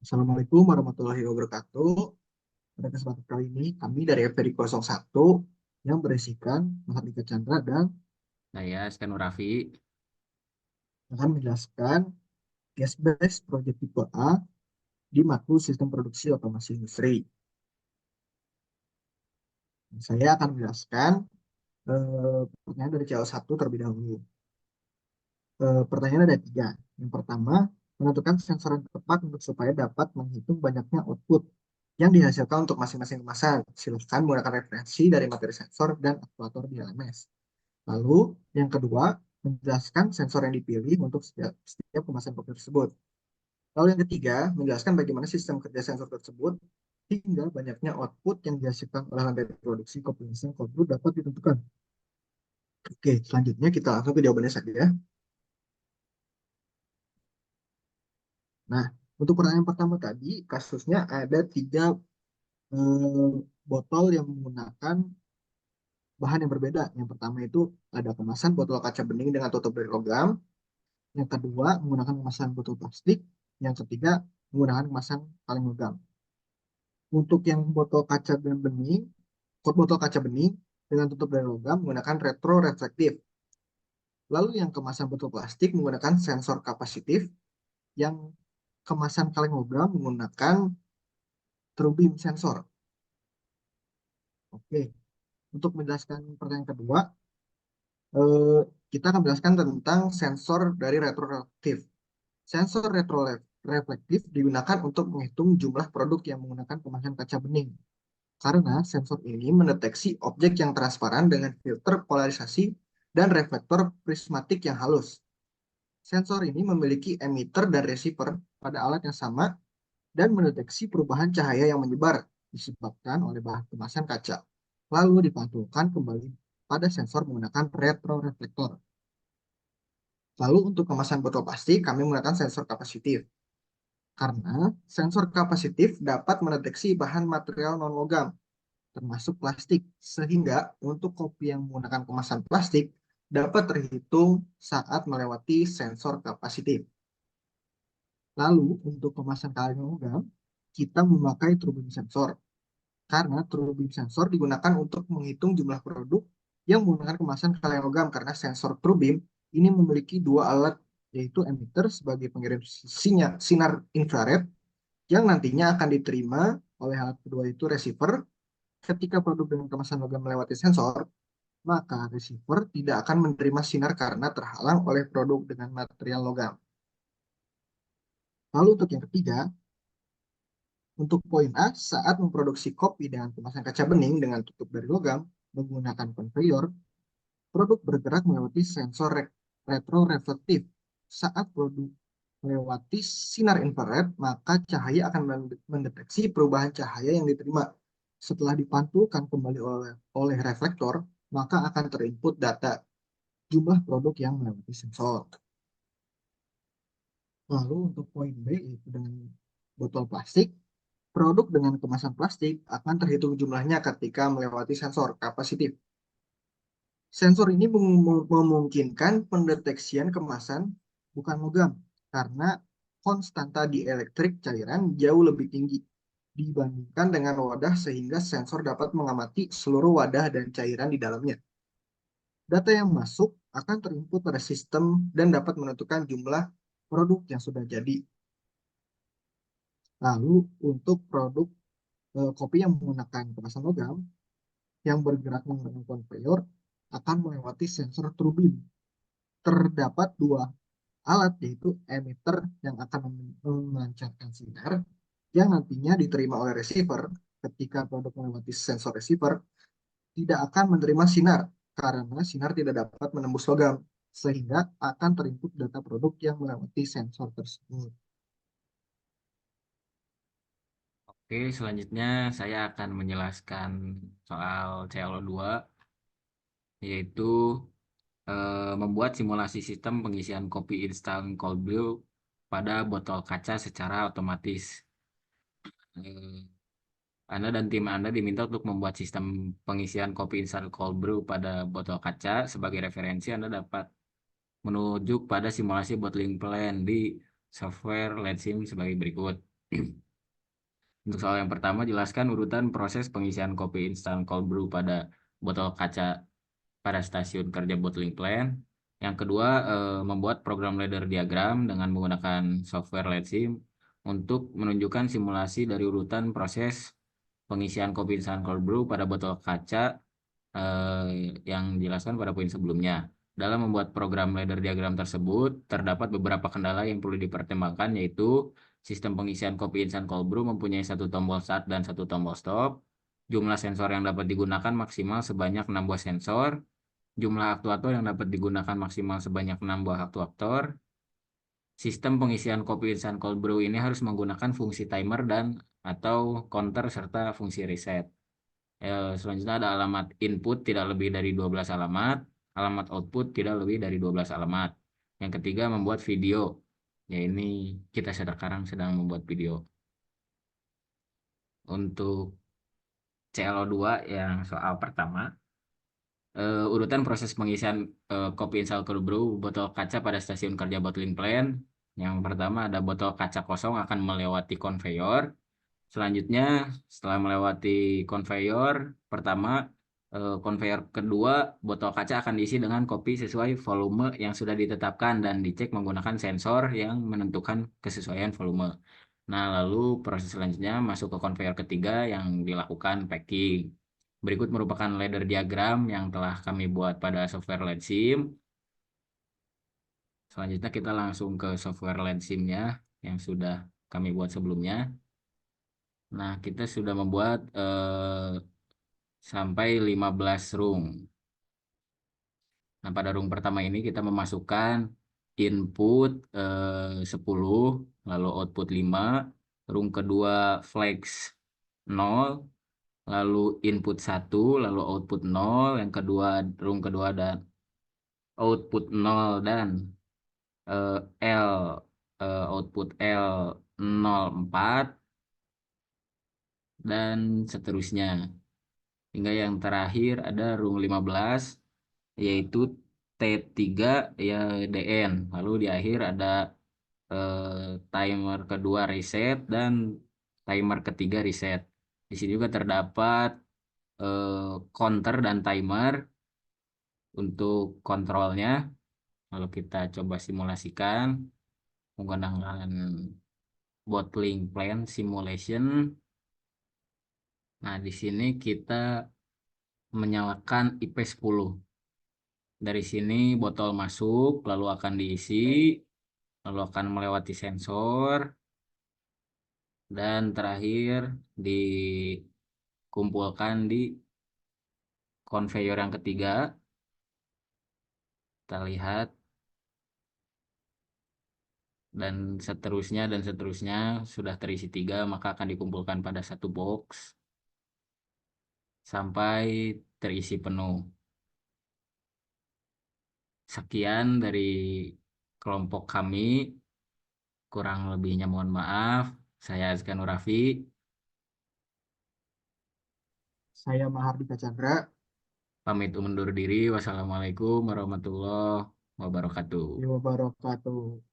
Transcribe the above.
Assalamualaikum warahmatullahi wabarakatuh. Pada kesempatan kali ini, kami dari FPD 01 yang berisikan Mahardika Chandra dan Saya Sken Raffi. akan menjelaskan gas based project tipe A di matkul sistem produksi otomasi industri. Saya akan menjelaskan pertanyaan dari CO1 terlebih dahulu. Pertanyaan ada tiga. Yang pertama, menentukan sensor yang tepat untuk supaya dapat menghitung banyaknya output yang dihasilkan untuk masing-masing kemasan. Silakan menggunakan referensi dari materi sensor dan aktuator di LMS. Lalu, yang kedua, menjelaskan sensor yang dipilih untuk setiap kemasan kopi tersebut. Lalu yang ketiga, menjelaskan bagaimana sistem kerja sensor tersebut hingga banyaknya output yang dihasilkan oleh lantai produksi kopi instan cold brew dapat ditentukan. Oke, selanjutnya kita langsung ke jawabannya saja. Nah, untuk pertanyaan pertama tadi, kasusnya ada tiga eh, botol yang menggunakan bahan yang berbeda. Yang pertama itu ada kemasan botol kaca bening dengan tutup dari logam. Yang kedua, menggunakan kemasan botol plastik. Yang ketiga, menggunakan kemasan kaleng logam. Untuk yang botol kaca dan bening, botol kaca bening dengan tutup dari logam menggunakan retroreflektif. Lalu yang kemasan botol plastik menggunakan sensor kapasitif. Yang kemasan kaleng logam menggunakan true beam sensor. Oke, untuk menjelaskan pertanyaan kedua, eh, kita akan menjelaskan tentang sensor dari retroreflektif. Sensor retroreflektif digunakan untuk menghitung jumlah produk yang menggunakan kemasan kaca bening. Karena sensor ini mendeteksi objek yang transparan dengan filter polarisasi dan reflektor prismatik yang halus. Sensor ini memiliki emitter dan receiver pada alat yang sama dan mendeteksi perubahan cahaya yang menyebar disebabkan oleh bahan kemasan kaca. Lalu dipantulkan kembali pada sensor menggunakan retroreflektor. Lalu untuk kemasan botol plastik, kami menggunakan sensor kapasitif. Karena sensor kapasitif dapat mendeteksi bahan material non-logam, termasuk plastik, sehingga untuk kopi yang menggunakan kemasan plastik dapat terhitung saat melewati sensor kapasitif. Lalu untuk kemasan kaleng logam, kita memakai true beam sensor, karena true beam sensor digunakan untuk menghitung jumlah produk yang menggunakan kemasan kaleng logam, karena sensor true beam ini memiliki dua alat, yaitu emitter sebagai pengirim sinar infrared yang nantinya akan diterima oleh alat kedua itu receiver. Ketika produk dengan kemasan logam melewati sensor, maka receiver tidak akan menerima sinar karena terhalang oleh produk dengan material logam. Lalu untuk yang ketiga, untuk poin A, saat memproduksi kopi dengan kemasan kaca bening dengan tutup dari logam menggunakan konveyor, produk bergerak melewati sensor retroreflektif. Saat produk melewati sinar infrared, maka cahaya akan mendeteksi perubahan cahaya yang diterima. Setelah dipantulkan kembali oleh reflektor, maka akan terinput data jumlah produk yang melewati sensor. Lalu untuk poin B, yaitu dengan botol plastik, produk dengan kemasan plastik akan terhitung jumlahnya ketika melewati sensor kapasitif. Sensor ini memungkinkan pendeteksian kemasan bukan logam karena konstanta dielektrik cairan jauh lebih tinggi dibandingkan dengan wadah sehingga sensor dapat mengamati seluruh wadah dan cairan di dalamnya. Data yang masuk akan terinput pada sistem dan dapat menentukan jumlah produk yang sudah jadi. Lalu untuk produk kopi yang menggunakan kemasan logam yang bergerak menggunakan konveyor akan melewati sensor true beam. Terdapat dua alat, yaitu emitter yang akan memancarkan sinar yang nantinya diterima oleh receiver. Ketika produk melewati sensor receiver, tidak akan menerima sinar karena sinar tidak dapat menembus logam, sehingga akan terinput data produk yang melewati sensor tersebut. Oke, selanjutnya saya akan menjelaskan soal CLO2, yaitu membuat simulasi sistem pengisian kopi instan cold brew pada botol kaca secara otomatis. Eh, Anda dan tim Anda diminta untuk membuat sistem pengisian kopi instan cold brew pada botol kaca. Sebagai referensi, Anda dapat menuju pada simulasi bottling plan di software LetSim sebagai berikut. Untuk soal yang pertama, jelaskan urutan proses pengisian kopi instan cold brew pada botol kaca pada stasiun kerja bottling plant. Yang kedua, membuat program ladder diagram dengan menggunakan software LEDSIM untuk menunjukkan simulasi dari urutan proses pengisian kopi instan cold brew pada botol kaca yang dijelaskan pada poin sebelumnya. Dalam membuat program ladder diagram tersebut, terdapat beberapa kendala yang perlu dipertimbangkan, yaitu sistem pengisian kopi instan cold brew mempunyai satu tombol start dan satu tombol stop. Jumlah sensor yang dapat digunakan maksimal sebanyak 6 buah sensor. Jumlah aktuator yang dapat digunakan maksimal sebanyak 6 buah aktuator. Sistem pengisian kopi instan cold brew ini harus menggunakan fungsi timer dan atau counter serta fungsi reset. Selanjutnya ada alamat input tidak lebih dari 12 alamat, alamat output tidak lebih dari 12 alamat. Yang ketiga, membuat video. Ya, ini kita sekarang sedang membuat video. Untuk CLO2 yang soal pertama, urutan proses pengisian kopi instal cold brew botol kaca pada stasiun kerja bottling plant. Yang pertama ada botol kaca kosong akan melewati konveyor. Selanjutnya, setelah melewati konveyor pertama, konveyor kedua, botol kaca akan diisi dengan kopi sesuai volume yang sudah ditetapkan dan dicek menggunakan sensor yang menentukan kesesuaian volume. Nah, lalu proses selanjutnya masuk ke konveyor ketiga yang dilakukan packing. Berikut merupakan ladder diagram yang telah kami buat pada software LEDSIM. Selanjutnya kita langsung ke software LEDSIM-nya yang sudah kami buat sebelumnya. Nah, kita sudah membuat sampai 15 room. Nah, pada room pertama ini kita memasukkan input 10, lalu output 5, room kedua flex 0, lalu input 1, lalu output 0, yang kedua room kedua dan output 0 dan L output L 04 dan seterusnya. Hingga yang terakhir ada room 15 yaitu T3 ya DN. Lalu di akhir ada timer kedua reset dan timer ketiga reset. Di sini juga terdapat eh, counter dan timer untuk kontrolnya. Lalu kita coba simulasikan menggunakan bottling plant simulation. Nah, di sini kita menyalakan IP10. Dari sini botol masuk, lalu akan diisi, lalu akan melewati sensor, dan terakhir dikumpulkan di konveyor yang ketiga. Kita lihat, dan seterusnya sudah terisi 3, maka akan dikumpulkan pada satu box sampai terisi penuh. Sekian dari kelompok kami, kurang lebihnya mohon maaf. Saya Azkan Nurafi, Saya Mahardika Chandra. pamit undur diri. Wassalamualaikum warahmatullahi wabarakatuh. Wabarakatuh.